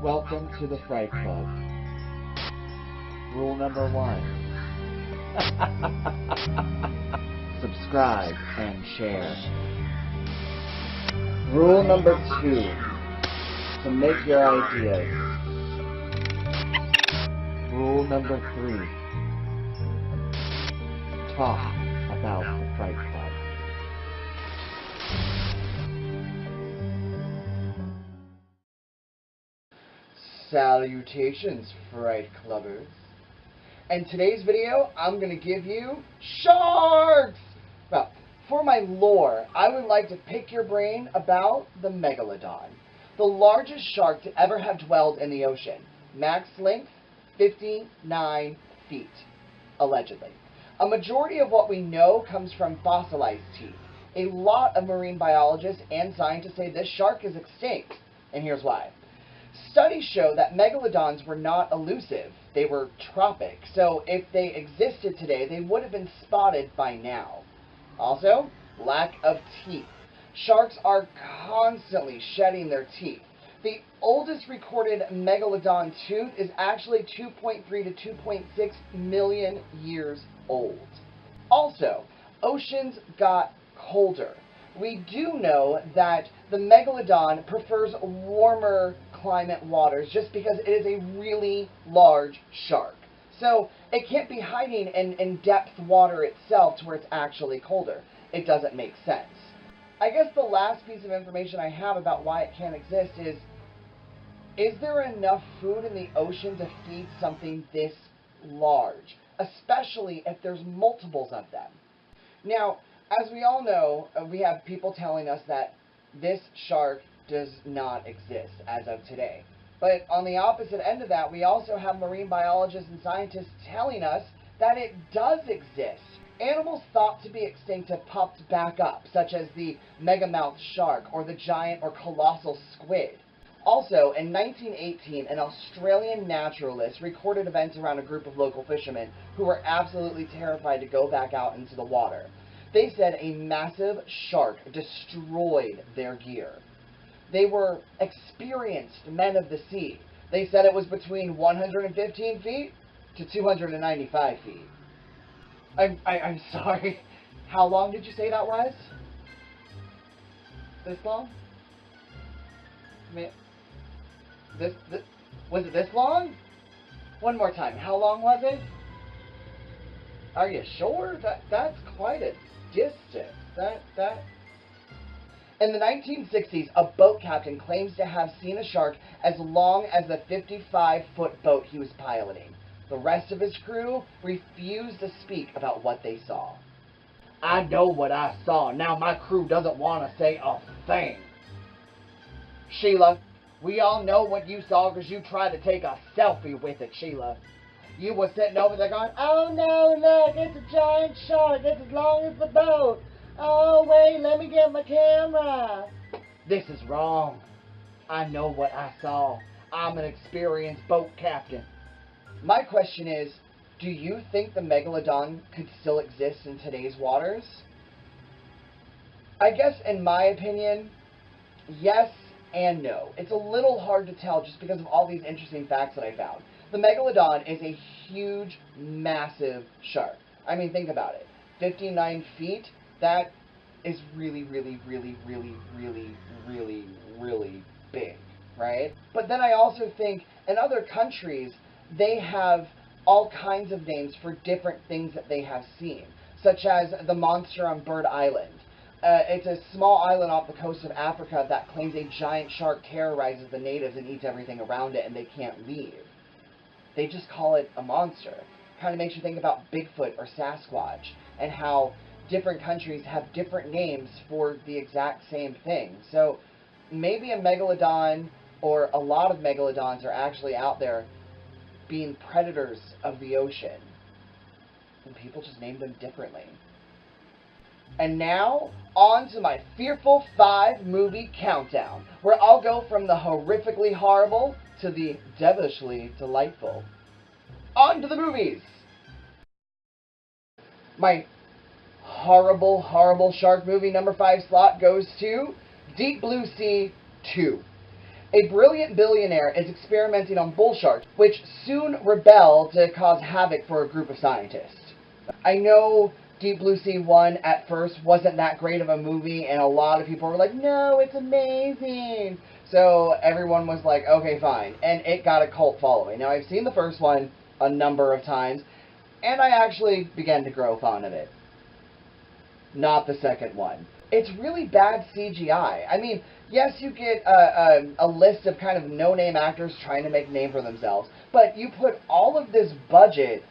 Welcome to the Fright Club. Rule number 1. Subscribe and share. Rule number 2. To make your ideas. Rule number 3. Talk about the Fright Club. Salutations, Fright Clubbers. In today's video, I'm going to give you sharks! Well, for my lore, I would like to pick your brain about the Megalodon, the largest shark to ever have dwelled in the ocean. Max length, 59 feet, allegedly. A majority of what we know comes from fossilized teeth. A lot of marine biologists and scientists say this shark is extinct, and here's why. Studies show that megalodons were not elusive, they were tropic, so if they existed today, they would have been spotted by now. Also, lack of teeth. Sharks are constantly shedding their teeth. The oldest recorded megalodon tooth is actually 2.3 to 2.6 million years old. Also, oceans got colder. We do know that the megalodon prefers warmer climate waters just because it is a really large shark. So it can't be hiding in depth water itself to where it's actually colder. It doesn't make sense. I guess the last piece of information I have about why it can't exist is there enough food in the ocean to feed something this large? Especially if there's multiples of them. Now, as we all know, we have people telling us that this shark does not exist as of today. But on the opposite end of that, we also have marine biologists and scientists telling us that it does exist. Animals thought to be extinct have popped back up, such as the megamouth shark or the giant or colossal squid. Also, in 1918, an Australian naturalist recorded events around a group of local fishermen who were absolutely terrified to go back out into the water. They said a massive shark destroyed their gear. They were experienced men of the sea. They said it was between 115 feet to 295 feet. I'm sorry. How long did you say that was? This long? I mean, was it this long? One more time. How long was it? Are you sure? That's quite a distance. In the 1960s, a boat captain claims to have seen a shark as long as the 55-foot boat he was piloting. The rest of his crew refused to speak about what they saw. I know what I saw. Now my crew doesn't want to say a thing. Sheila, we all know what you saw because you tried to take a selfie with it, Sheila. You were sitting over there going, oh no, look, it's a giant shark. It's as long as the boat. Oh, wait, let me get my camera. This is wrong. I know what I saw. I'm an experienced boat captain. My question is, do you think the Megalodon could still exist in today's waters? I guess, in my opinion, yes and no. It's a little hard to tell just because of all these interesting facts that I found. The Megalodon is a huge, massive shark. I mean, think about it. 59 feet, that is really, really, really, really, really, really, really big, right? But then I also think in other countries, they have all kinds of names for different things that they have seen, such as the monster on Bird Island. It's a small island off the coast of Africa that claims a giant shark terrorizes the natives and eats everything around it, and they can't leave. They just call it a monster. Kind of makes you think about Bigfoot or Sasquatch, and how different countries have different names for the exact same thing. So maybe a megalodon or a lot of megalodons are actually out there being predators of the ocean, and people just name them differently. And now, on to my Fearful 5 movie countdown, where I'll go from the horrifically horrible to the devilishly delightful. On to the movies! My horrible, horrible shark movie number 5 slot goes to Deep Blue Sea 2. A brilliant billionaire is experimenting on bull sharks, which soon rebel to cause havoc for a group of scientists. I know Deep Blue Sea 1 at first wasn't that great of a movie, and a lot of people were like, no, it's amazing. So everyone was like, okay, fine. And it got a cult following. Now, I've seen the first one a number of times, and I actually began to grow fond of it. Not the second one. It's really bad CGI. I mean, yes, you get a list of kind of no-name actors trying to make a name for themselves, but you put all of this budget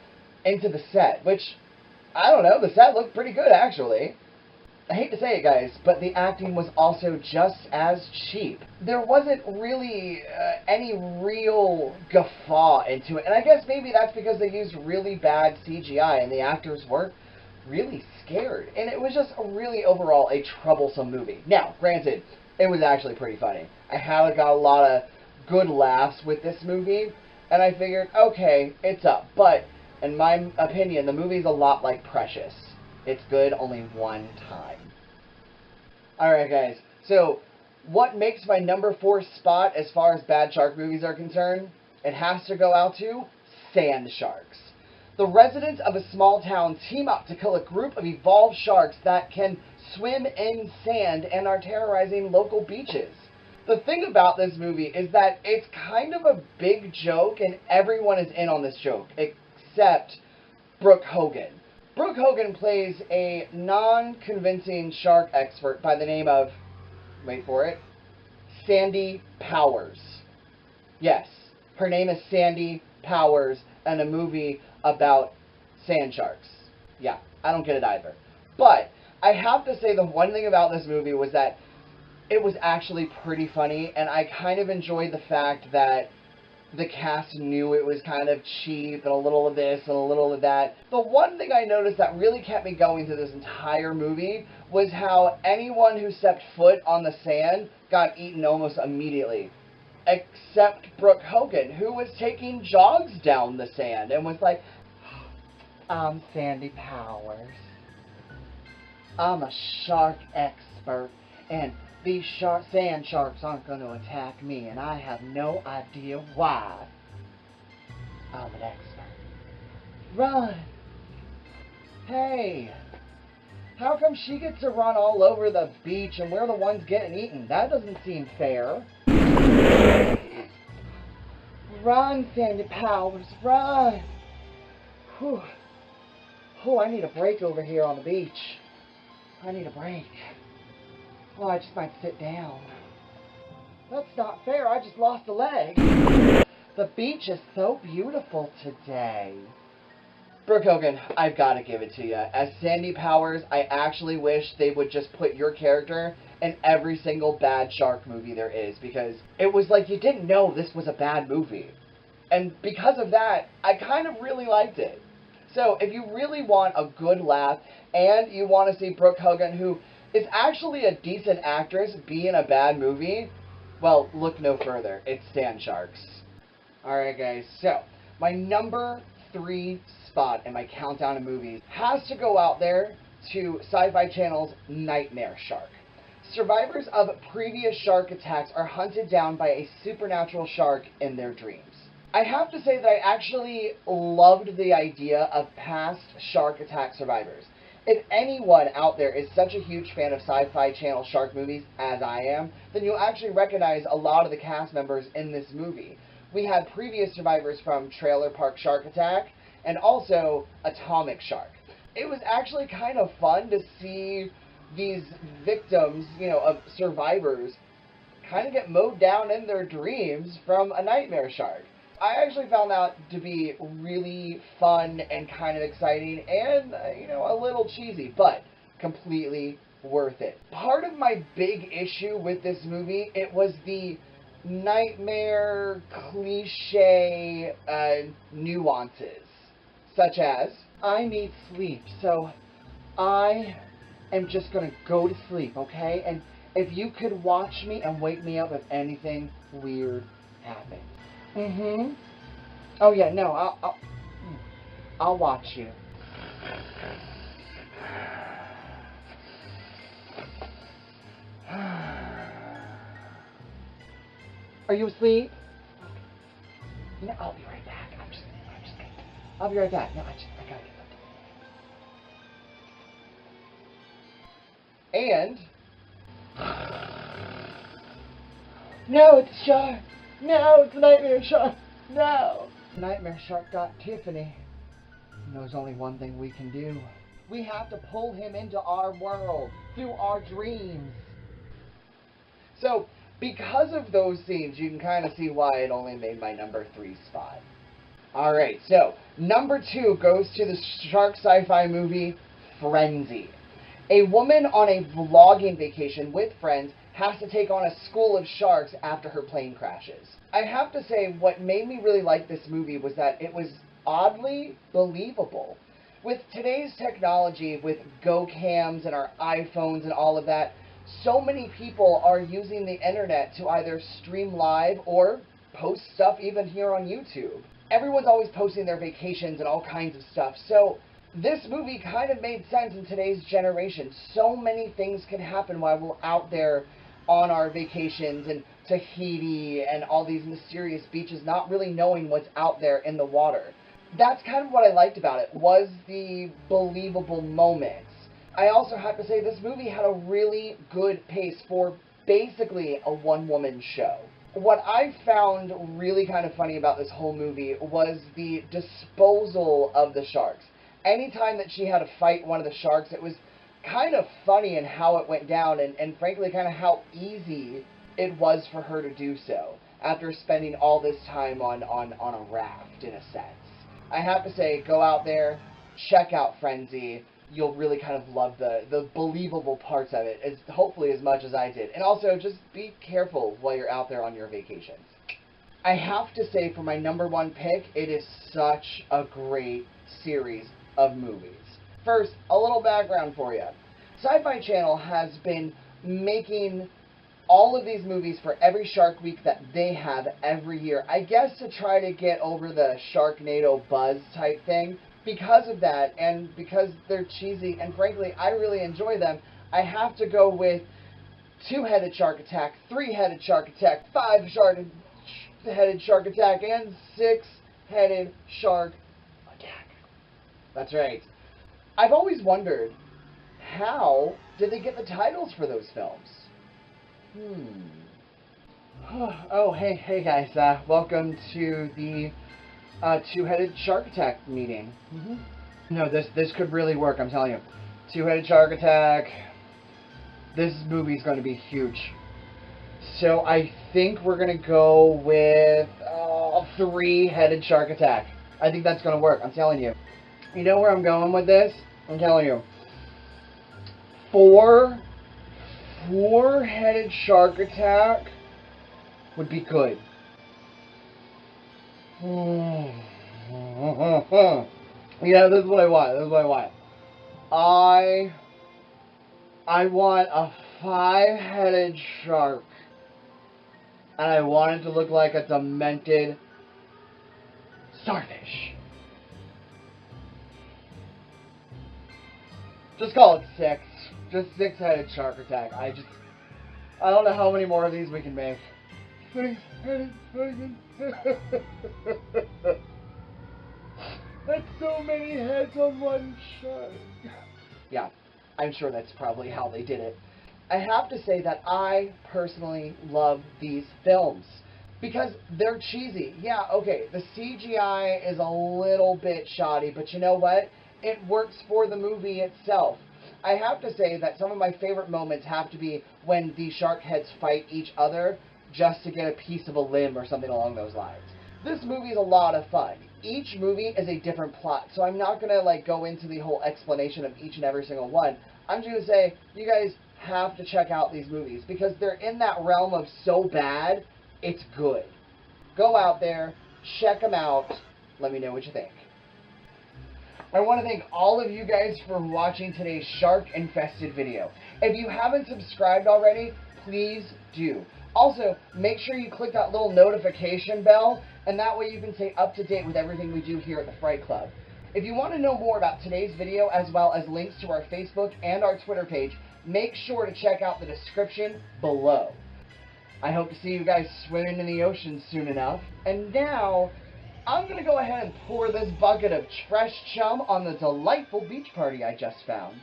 into the set, which, I don't know, the set looked pretty good, actually. I hate to say it, guys, but the acting was also just as cheap. There wasn't really any real guffaw into it, and I guess maybe that's because they used really bad CGI and the actors weren't really scared. And it was just really overall a troublesome movie. Now, granted, it was actually pretty funny. I had got a lot of good laughs with this movie, and I figured, okay, it's up. But, in my opinion, the movie's a lot like Precious. It's good only one time. Alright, guys. So, what makes my number 4 spot as far as bad shark movies are concerned? It has to go out to sand sharks. The residents of a small town team up to kill a group of evolved sharks that can swim in sand and are terrorizing local beaches. The thing about this movie is that it's kind of a big joke, and everyone is in on this joke, except Brooke Hogan. Brooke Hogan plays a non-convincing shark expert by the name of, wait for it, Sandy Powers. Yes, her name is Sandy Powers, and a movie about sand sharks. Yeah, I don't get it either. But I have to say the one thing about this movie was that it was actually pretty funny, and I kind of enjoyed the fact that the cast knew it was kind of cheap and a little of this and a little of that. The one thing I noticed that really kept me going through this entire movie was how anyone who stepped foot on the sand got eaten almost immediately. Except Brooke Hogan, who was taking jogs down the sand and was like, I'm Sandy Powers. I'm a shark expert, and these sand sharks aren't going to attack me, and I have no idea why. I'm an expert. Run! Hey! How come she gets to run all over the beach and we're the ones getting eaten? That doesn't seem fair. Run, Sandy Powers, run! Whew. Oh, I need a break over here on the beach. I need a break. Oh, I just might sit down. That's not fair, I just lost a leg. The beach is so beautiful today. Brooke Hogan, I've got to give it to you. As Sandy Powers, I actually wish they would just put your character in every single bad shark movie there is, because it was like you didn't know this was a bad movie. And because of that, I kind of really liked it. So, if you really want a good laugh, and you want to see Brooke Hogan, who is actually a decent actress, be in a bad movie, well, look no further. It's Sand Sharks. Alright, guys, so, my number 3 spot in my countdown of movies has to go out there to Sci-Fi Channel's Nightmare Shark. Survivors of previous shark attacks are hunted down by a supernatural shark in their dreams. I have to say that I actually loved the idea of past shark attack survivors. If anyone out there is such a huge fan of Sci-Fi Channel shark movies as I am, then you'll actually recognize a lot of the cast members in this movie. We had previous survivors from Trailer Park Shark Attack and also Atomic Shark. It was actually kind of fun to see these victims, of survivors kind of get mowed down in their dreams from a nightmare shark. I actually found that to be really fun and kind of exciting and, a little cheesy, but completely worth it. Part of my big issue with this movie, it was the nightmare cliche nuances, such as, I need sleep, so I am just going to go to sleep, okay? And if you could watch me and wake me up if anything weird happens. Mm-hmm. Oh, yeah, no, I'll watch you. Are you asleep? You know, I'll be right back. I'll be right back. No, I gotta get something. And no, it's a shark. No, it's a nightmare shark. No. Nightmare shark got Tiffany. And there's only one thing we can do. We have to pull him into our world through our dreams. So, because of those scenes, you can kind of see why it only made my number 3 spot. Alright, so, number 2 goes to the shark sci-fi movie, Frenzy. A woman on a vlogging vacation with friends has to take on a school of sharks after her plane crashes. I have to say, what made me really like this movie was that it was oddly believable. With today's technology, with GoCams and our iPhones and all of that, so many people are using the internet to either stream live or post stuff even here on YouTube. Everyone's always posting their vacations and all kinds of stuff, so this movie kind of made sense in today's generation. So many things can happen while we're out there on our vacations in Tahiti and all these mysterious beaches, not really knowing what's out there in the water. That's kind of what I liked about it, was the believable moments. I also have to say this movie had a really good pace for basically a one-woman show. What I found really kind of funny about this whole movie was the disposal of the sharks. Anytime that she had to fight one of the sharks, it was kind of funny in how it went down, and frankly kind of how easy it was for her to do so after spending all this time on a raft, in a sense. I have to say, go out there, check out Frenzy. You'll really kind of love the believable parts of it, hopefully as much as I did. And also, just be careful while you're out there on your vacations. I have to say, for my number 1 pick, it is such a great series of movies. First, a little background for you. Sci-Fi Channel has been making all of these movies for every Shark Week that they have every year. I guess to try to get over the Sharknado buzz type thing. Because of that, and because they're cheesy, and frankly, I really enjoy them, I have to go with 2-headed shark attack, 3-headed shark attack, 5-headed shark attack, and 6-headed shark attack. That's right. I've always wondered, how did they get the titles for those films? Oh, hey guys, welcome to the 2-headed shark attack meeting. No, this could really work, I'm telling you. 2-headed shark attack. This movie's going to be huge. So I think we're going to go with 3-headed shark attack. I think that's going to work, I'm telling you. You know where I'm going with this? I'm telling you. 4-headed shark attack would be good. Yeah, this is what I want. I want a 5-headed shark. And I want it to look like a demented starfish. Just call it 6. Just 6-headed shark attack. I don't know how many more of these we can make. 6-headed fucking. That's so many heads on one shark. Yeah, I'm sure that's probably how they did it. I have to say that I personally love these films because they're cheesy. Yeah, okay, the CGI is a little bit shoddy, but you know what? It works for the movie itself. I have to say that some of my favorite moments have to be when the shark heads fight each other just to get a piece of a limb or something along those lines. This movie is a lot of fun. Each movie is a different plot, so I'm not going to go into the whole explanation of each and every single one. I'm just going to say, you guys have to check out these movies because they're in that realm of so bad, it's good. Go out there, check them out, let me know what you think. I want to thank all of you guys for watching today's shark-infested video. If you haven't subscribed already, please do. Also, make sure you click that little notification bell, and that way you can stay up to date with everything we do here at the Fright Club. If you want to know more about today's video, as well as links to our Facebook and our Twitter page, make sure to check out the description below. I hope to see you guys swimming in the ocean soon enough. And now, I'm going to go ahead and pour this bucket of fresh chum on the delightful beach party I just found.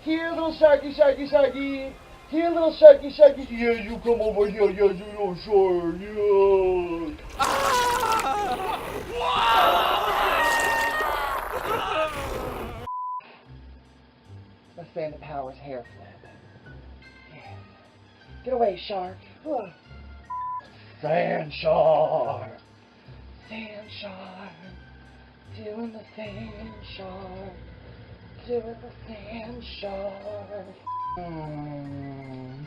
Here, little sharky, sharky, sharky. Here, little sharky, sharky. Yeah, you come over here. Yeah, you little shark. Yeah. Let's say the power's hair flip. Yeah. Get away, shark. Sand shark. Sand shark. Doing the sand shark. Doing the sand shark.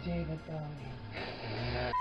David Bowie.